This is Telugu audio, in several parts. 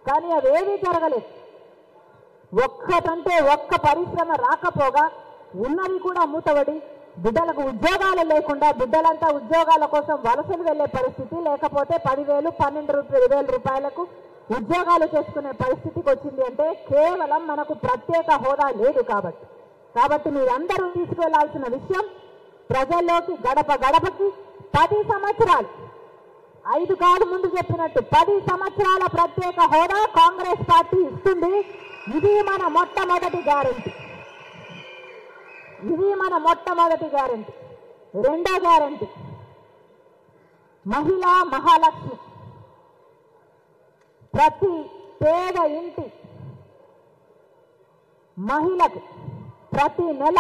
కానీ అవేమీ జరగలేదు. ఒక్కటంటే ఒక్క పరిశ్రమ రాకపోగా ఉన్నవి కూడా మూతబడి బిడ్డలకు ఉద్యోగాలు లేకుండా బిడ్డలంతా ఉద్యోగాల కోసం వలసలు వెళ్లే పరిస్థితి, లేకపోతే 10,000 12,000 రూపాయలకు ఉద్యోగాలు చేసుకునే పరిస్థితికి వచ్చింది. అంటే కేవలం మనకు ప్రత్యేక హోదా లేదు కాబట్టి మీరందరూ తీసుకువెళ్లాల్సిన విషయం ప్రజల్లోకి గడప గడపకి 10 సంవత్సరాలు 5 కాదు ముందు చెప్పినట్టు 10 సంవత్సరాల ప్రత్యేక హోదా కాంగ్రెస్ పార్టీ ఇస్తుంది. ఇది మన మొట్టమొదటి గ్యారెంటీ. రెండో గ్యారెంటీ మహిళా మహాలక్ష్మి. ప్రతి పేద ఇంటి మహిళకు ప్రతి నెల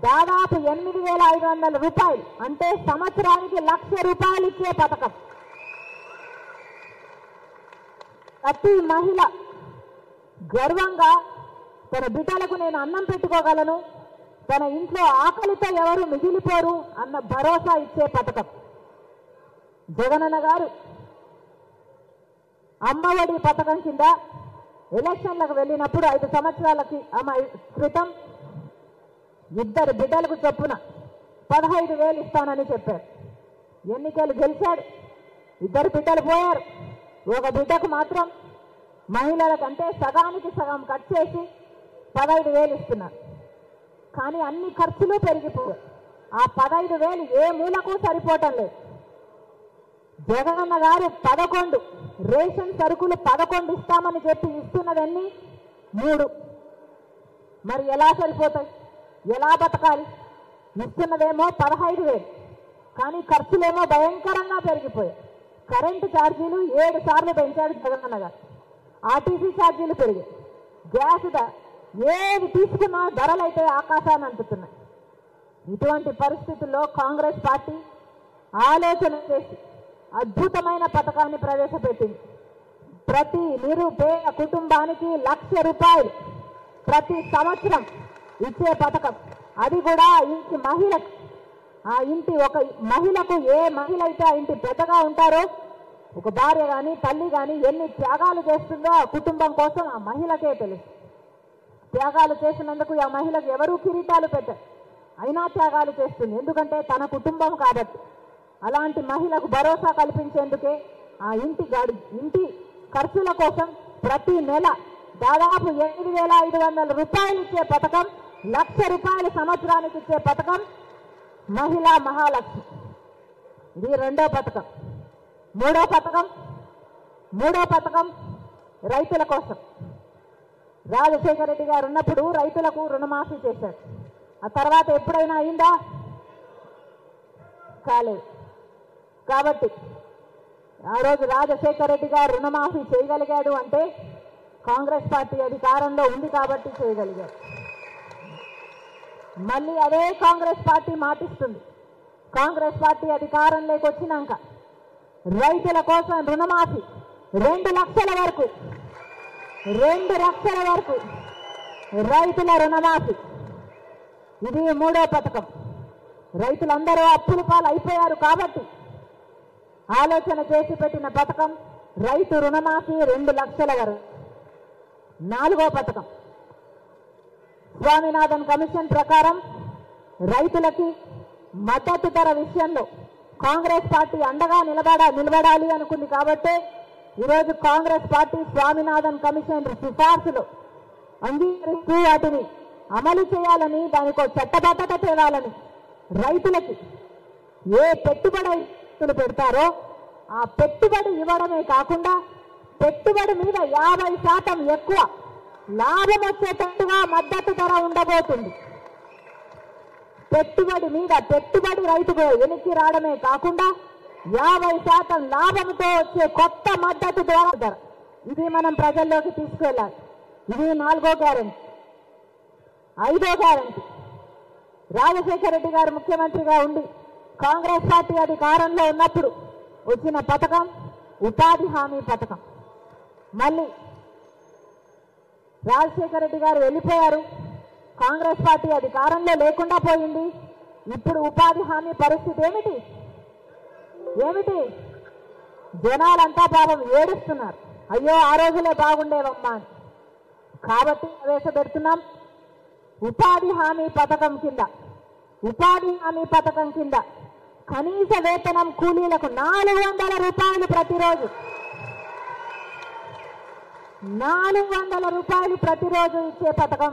దాదాపు 8,500 రూపాయలు, అంటే సంవత్సరానికి 1,00,000 రూపాయలు ఇచ్చే పథకం. ప్రతి మహిళ గర్వంగా తన బిడ్డలకు నేను అన్నం పెట్టుకోగలను, తన ఇంట్లో ఆకలితో ఎవరు మిగిలిపోరు అన్న భరోసా ఇచ్చే పథకం. జగనన్న గారు అమ్మఒడి పథకం కింద ఎలక్షన్లకు వెళ్ళినప్పుడు 5 సంవత్సరాల క్రితం 2 బిడ్డలకు చొప్పున 15,000 ఇస్తానని చెప్పారు. ఎన్నికలు గెలిచాడు, 2 బిడ్డలు పోయారు. ఒక బిడ్డకు మాత్రం మహిళలకంటే సగానికి సగం కట్ చేసి 15,000 ఇస్తున్నారు. కానీ అన్ని ఖర్చులు పెరిగిపోయాయి. ఆ 15,000 ఏ మూలకు సరిపోవటం లేదు. జగనన్న గారు 11 రేషన్ సరుకులు 11 ఇస్తామని చెప్పి ఇస్తున్నదన్నీ 3. మరి ఎలా సరిపోతాయి? ఎలా బతకాలి? ఇస్తున్నదేమో 15,000, కానీ ఖర్చులేమో భయంకరంగా పెరిగిపోయాయి. కరెంటు ఛార్జీలు 7 సార్లు పెంచాడు జగనన్న గారు. ఆర్టీసీ ఛార్జీలు పెరిగాయి. గ్యాస్ ఏది తీసుకున్నా ధరలైతే ఆకాశాన్ని అంటుతున్నాయి. ఇటువంటి పరిస్థితుల్లో కాంగ్రెస్ పార్టీ ఆలోచన చేసి అద్భుతమైన పథకాన్ని ప్రవేశపెట్టింది. ప్రతి నిరుపేద కుటుంబానికి 1,00,000 రూపాయలు ప్రతి సంవత్సరం ఇచ్చే పథకం. అది కూడా ఇంటి మహిళకు. ఆ ఇంటి ఒక మహిళకు, ఏ మహిళ అయితే ఆ ఇంటి పెద్దగా ఉంటారో, ఒక భార్య కానీ తల్లి కానీ ఎన్ని త్యాగాలు చేస్తుందో ఆ కుటుంబం కోసం ఆ మహిళకే తెలుసు. త్యాగాలు చేసినందుకు ఆ మహిళకు ఎవరూ కిరీటాలు పెట్టరు, అయినా త్యాగాలు చేస్తుంది. ఎందుకంటే తన కుటుంబం కాబట్టి. అలాంటి మహిళకు భరోసా కల్పించేందుకే ఆ ఇంటి ఖర్చుల కోసం ప్రతి నెల దాదాపు 8,500 రూపాయలు ఇచ్చే పథకం, 1,00,000 రూపాయలు సంవత్సరానికి ఇచ్చే పథకం మహిళా మహాలక్ష్మి. ఇది రెండో పథకం. మూడో పథకం రైతుల కోసం. రాజశేఖర రెడ్డి గారు ఉన్నప్పుడు రైతులకు రుణమాఫీ చేశారు. ఆ తర్వాత ఎప్పుడైనా అయిందా? కాలేదు. కాబట్టి ఆ రోజు రాజశేఖర రెడ్డి గారు రుణమాఫీ చేయగలిగాడు అంటే కాంగ్రెస్ పార్టీ అధికారంలో ఉంది కాబట్టి చేయగలిగాడు. మళ్ళీ అదే కాంగ్రెస్ పార్టీ మాటిస్తుంది. కాంగ్రెస్ పార్టీ అధికారంలోకి వచ్చినాక రైతుల కోసం రుణమాఫీ 2 లక్షల వరకు రైతుల రుణమాఫీ. ఇది మూడో పథకం. రైతులందరూ అప్పుల పాలు అయిపోయారు కాబట్టి ఆలోచన చేసి పెట్టిన పథకం రైతు రుణమాఫీ 2 లక్షల వరకు. నాలుగో పథకం స్వామినాథన్ కమిషన్ ప్రకారం రైతులకి మద్దతు ధర విషయంలో కాంగ్రెస్ పార్టీ అండగా నిలబడాలి అనుకుంది. కాబట్టి ఈరోజు కాంగ్రెస్ పార్టీ స్వామినాథన్ కమిషన్ సిఫార్సులు అంగీకరిస్తూ వాటిని అమలు చేయాలని, దానికో చట్టబద్ధత తేవాలని, రైతులకి ఏ పెట్టుబడి పెడతారో ఆ పెట్టుబడి ఇవ్వడమే కాకుండా పెట్టుబడి మీద 50% ఎక్కువ లాభం వచ్చేటట్టుగా మద్దతు ధర ఉండబోతుంది. పెట్టుబడి రైతుకు వెనక్కి రావడమే కాకుండా 50% లాభంతో వచ్చే కొత్త మద్దతు ధర. ఇది మనం ప్రజల్లోకి తీసుకెళ్ళాలి. ఇది 4వ గ్యారెంటీ. 5వ గ్యారెంటీ రాజశేఖర రెడ్డి గారు ముఖ్యమంత్రిగా ఉండి కాంగ్రెస్ పార్టీ అధికారంలో ఉన్నప్పుడు వచ్చిన పథకం ఉపాధి హామీ పథకం. మళ్ళీ రాజశేఖర రెడ్డి గారు వెళ్ళిపోయారు, కాంగ్రెస్ పార్టీ అధికారంలో లేకుండా పోయింది. ఇప్పుడు ఉపాధి హామీ పరిస్థితి ఏమిటి? జనాలంతా పాపం ఏడుస్తున్నారు, అయ్యో ఆ రోజులే బాగుండేవమ్మా అని. కాబట్టి ప్రవేశపెడుతున్నాం. ఉపాధి హామీ పథకం కింద కనీస వేతనం కూలీలకు 400 రూపాయలు ప్రతిరోజు, 400 రూపాయలు ప్రతిరోజు ఇచ్చే పథకం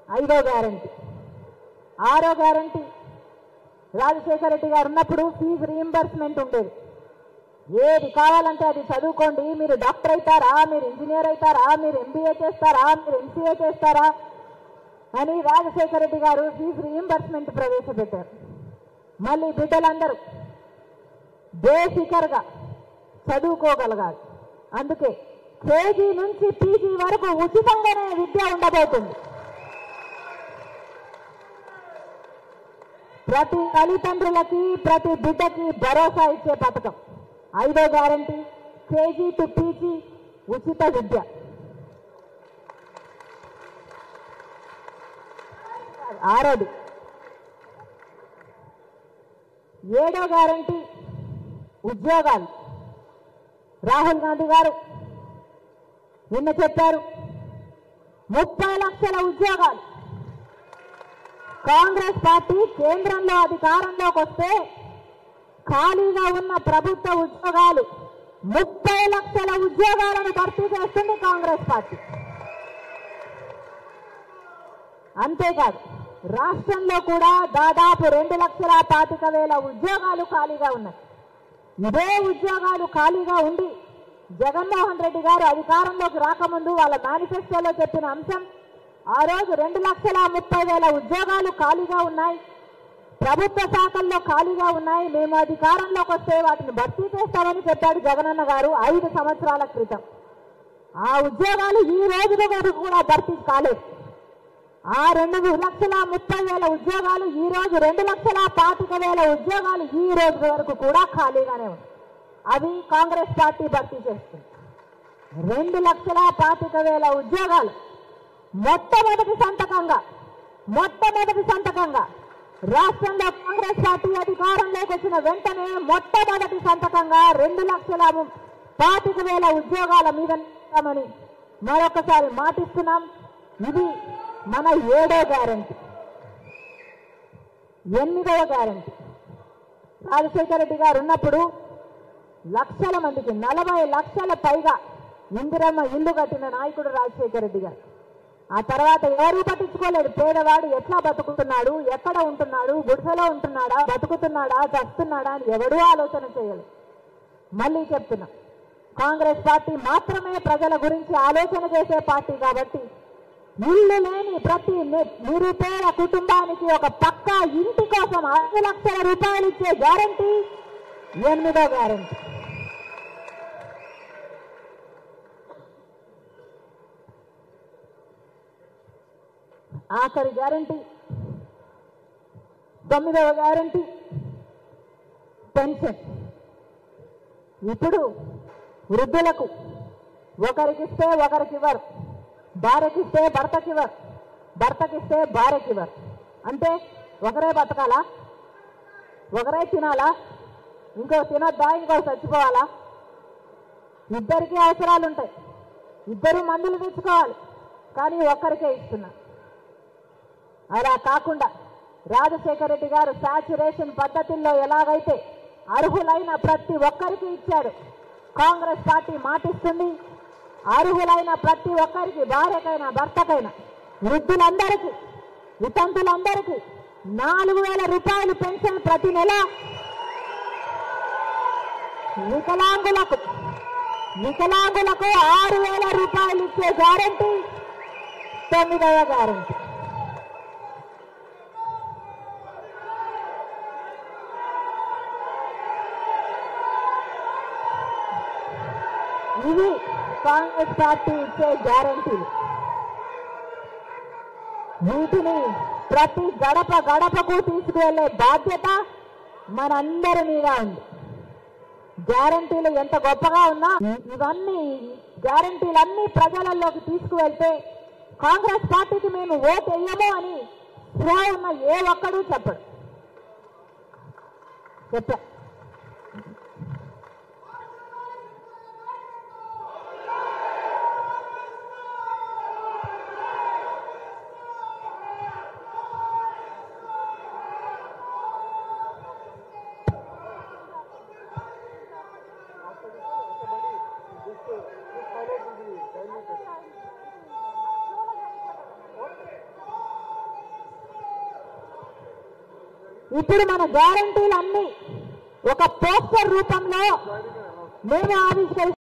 5వ గ్యారంటీ. 6వ గ్యారంటీ రాజశేఖర రెడ్డి గారు ఉన్నప్పుడు ఫీజు రీయింబర్స్మెంట్ ఉండేది. ఏది కావాలంటే అది చదువుకోండి, మీరు డాక్టర్ అవుతారా, మీరు ఇంజనీర్ అవుతారా, మీరు MBA చేస్తారా, మీరు MCA చేస్తారా అని రాజశేఖర రెడ్డి గారు ఫీజు రీయింబర్స్మెంట్ ప్రవేశపెట్టారు. మళ్ళీ బిడ్డలందరూ బేసికర్గా చదువుకోగలగాలి. అందుకే KG నుంచి PG వరకు ఉచితంగానే విద్య ఉండబోతుంది. ప్రతి తల్లిదండ్రులకి ప్రతి బిడ్డకి భరోసా ఇచ్చే పథకం 5వ గ్యారంటీ. KG to PG ఉచిత విద్య. 6వది 7వ గ్యారంటీ ఉద్యోగాలు. రాహుల్ గాంధీ గారు నిన్న చెప్పారు 30 లక్షల ఉద్యోగాలు. కాంగ్రెస్ పార్టీ కేంద్రంలో అధికారంలోకి వస్తే ఖాళీగా ఉన్న ప్రభుత్వ ఉద్యోగాలు 30 లక్షల ఉద్యోగాలను భర్తీ చేస్తుంది కాంగ్రెస్ పార్టీ. అంతేకాదు రాష్ట్రంలో కూడా దాదాపు 2,25,000 ఉద్యోగాలు ఖాళీగా ఉన్నాయి. ఇదే ఉద్యోగాలు ఖాళీగా ఉండి జగన్మోహన్ రెడ్డి గారు అధికారంలోకి రాకముందు వాళ్ళ మేనిఫెస్టోలో చెప్పిన అంశం, ఆ రోజు 2,30,000 ఉద్యోగాలు ఖాళీగా ఉన్నాయి, ప్రభుత్వ శాఖల్లో ఖాళీగా ఉన్నాయి, మేము అధికారంలోకి వస్తే వాటిని భర్తీ చేస్తామని చెప్పాడు జగనన్న గారు 5 సంవత్సరాల క్రితం. ఆ ఉద్యోగాలు ఈ రోజు వరకు కూడా భర్తీ కాలేదు. ఆ 2,30,000 ఉద్యోగాలు ఈ రోజు 2,25,000 ఉద్యోగాలు ఈ రోజు వరకు కూడా ఖాళీగానే ఉన్నాయి. అవి కాంగ్రెస్ పార్టీ భర్తీ చేస్తుంది. 2,25,000 ఉద్యోగాలు మొట్టమొదటి సంతకంగా రాష్ట్రంలో కాంగ్రెస్ పార్టీ అధికారంలోకి వచ్చిన వెంటనే మొట్టమొదటి సంతకంగా 2,25,000 ఉద్యోగాల మీద ఇస్తామని మరొకసారి మాటిస్తున్నాం. ఇది మన 7వ గ్యారంటీ. 8వ గ్యారంటీ రాజశేఖర రెడ్డి గారు ఉన్నప్పుడు లక్షల మందికి 40 లక్షల పైగా ఇందిరమ్మ ఇల్లు కట్టిన నాయకుడు రాజశేఖర రెడ్డి గారు. ఆ తర్వాత ఎవరూ పట్టించుకోలేదు. పేదవాడు ఎట్లా బతుకుతున్నాడు, ఎక్కడ ఉంటున్నాడు, గుడిసెలో ఉంటున్నాడా, బతుకుతున్నాడా, చస్తున్నాడా అని ఎవడూ ఆలోచన చేయలేదు. మళ్ళీ చెప్తున్నా, కాంగ్రెస్ పార్టీ మాత్రమే ప్రజల గురించి ఆలోచన చేసే పార్టీ కాబట్టి ఇల్లు లేని ప్రతి నిరుపేద కుటుంబానికి ఒక పక్కా ఇంటి కోసం 5 లక్షల రూపాయలు ఇచ్చే గ్యారంటీ 8వ గ్యారంటీ. ఆఖరి గ్యారంటీ 9వ గ్యారంటీ పెన్షన్. ఇప్పుడు వృద్ధులకు ఒకరికిస్తే ఒకరికివ్వరు, భార్యకిస్తే భర్తకివ్వరు, భర్తకిస్తే భార్యకివ్వరు. అంటే ఒకరే బతకాలా, ఒకరే తినాలా, ఇంకో తినొద్దా, ఇంకో చచ్చిపోవాలా? ఇద్దరికీ అవసరాలు ఉంటాయి, ఇద్దరు మందులు తెచ్చుకోవాలి, కానీ ఒక్కరికే ఇస్తున్నారు. అలా కాకుండా రాజశేఖర రెడ్డి గారు శాచ్యురేషన్ పద్ధతుల్లో ఎలాగైతే అర్హులైన ప్రతి ఒక్కరికి ఇచ్చాడు, కాంగ్రెస్ పార్టీ మాటిస్తుంది. అర్హులైన ప్రతి ఒక్కరికి, భార్యకైనా భర్తకైనా, వృద్ధులందరికీ, వితంతులందరికీ 4,000 రూపాయలు పెన్షన్ ప్రతి నెల, వికలాంగులకు 6,000 రూపాయలు ఇచ్చే గ్యారంటీ 9వ గ్యారంటీ. ఇవి కాంగ్రెస్ పార్టీ ఇచ్చే గ్యారంటీలు. వీటిని ప్రతి గడపకు తీసుకువెళ్లే బాధ్యత మనందరి మీద ఉంది. గ్యారంటీలు ఎంత గొప్పగా ఉన్నా ఇవన్నీ గ్యారంటీలన్నీ ప్రజలలోకి తీసుకువెళ్తే కాంగ్రెస్ పార్టీకి మేము ఓటు వేయము అని స్పృహ ఉన్న ఏ ఒక్కడూ చెప్పా. ఇప్పుడు మన గ్యారంటీలు అన్ని ఒక పోస్టర్ రూపంలో మేము ఆవిష్కరిస్తాం.